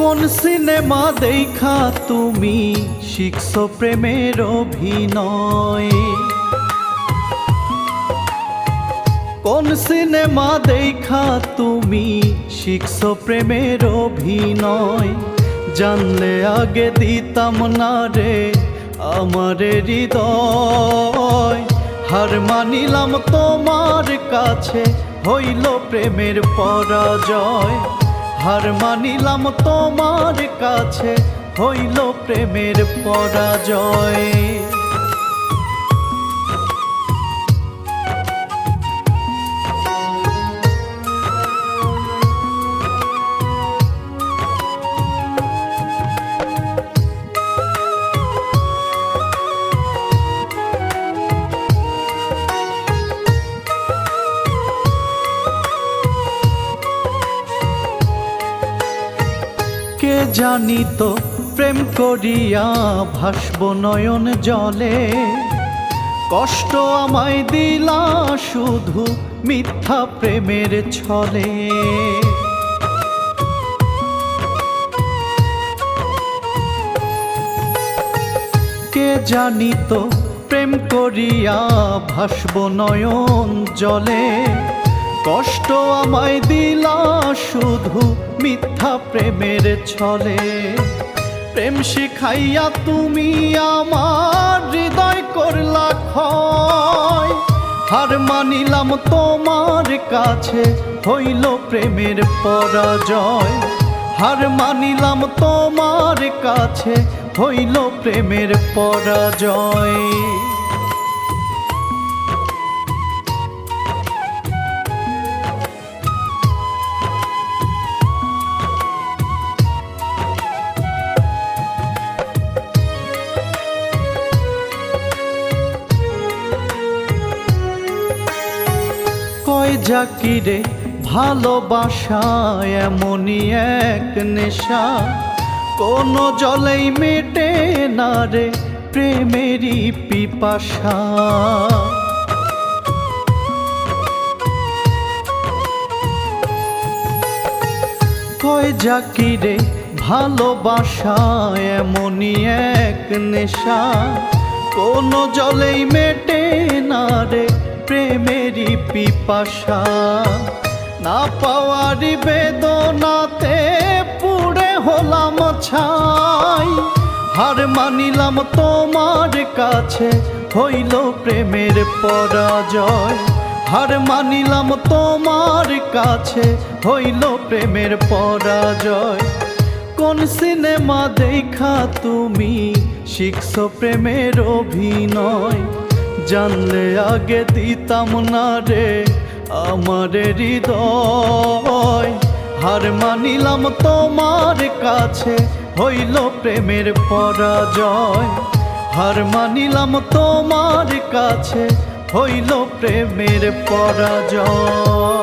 কোন সিনেমা দেখা তুমি শিখছো প্রেমের অভিনয়? কোন সিনেমা দেখা তুমি শিখছো প্রেমের অভিনয়? জানলে আগে দিতাম না রে আমার হৃদয়। হার মানিলাম তোমার কাছে, হইল প্রেমের পরাজয়। হার মানিলাম তোমার কাছে, হইল প্রেমের পরাজয়। কে জানিত প্রেম করিয়া ভাসব নয়ন জলে, কষ্ট আমায় দিলা শুধু মিথ্যা প্রেমের ছলে। কে জানিত প্রেম করিয়া ভাসব নয়ন জলে, কষ্ট আমায় দিলা শুধু মিথ্যা প্রেমের ছলে। প্রেম শিখাইয়া তুমি আমার হৃদয় করলা ক্ষয়। হার মানিলাম তোমার কাছে, হইল প্রেমের পরাজয়। হার মানিলাম তোমার কাছে, হইল প্রেমের পরাজয়। কয় জাকিরে ভালোবাসা এমনই এক নেশা, কোনো জলেই মেটে না রে প্রেমেরই পিপাসা। কয় জাকিরে ভালোবাসা এমনই এক নেশা, কোনো জলেই মেটে না রে প্রেমেরই পিপাসা। না পাওয়ারি বেদনাতে পুড়ে হলাম ছাই। হার মানিলাম তোমার কাছে, হইল প্রেমের পরাজয়। হার মানিলাম তোমার কাছে, হইল প্রেমের পরাজয়। কোন সিনেমা দেখা তুমি শিখছো প্রেমের অভিনয়? জানলে আগে দিতাম না রে আমার হৃদয়। হার মানিলাম তোমার কাছে, হইল প্রেমের পরাজয়। হার মানিলাম তোমার কাছে, হইল প্রেমের পরাজয়।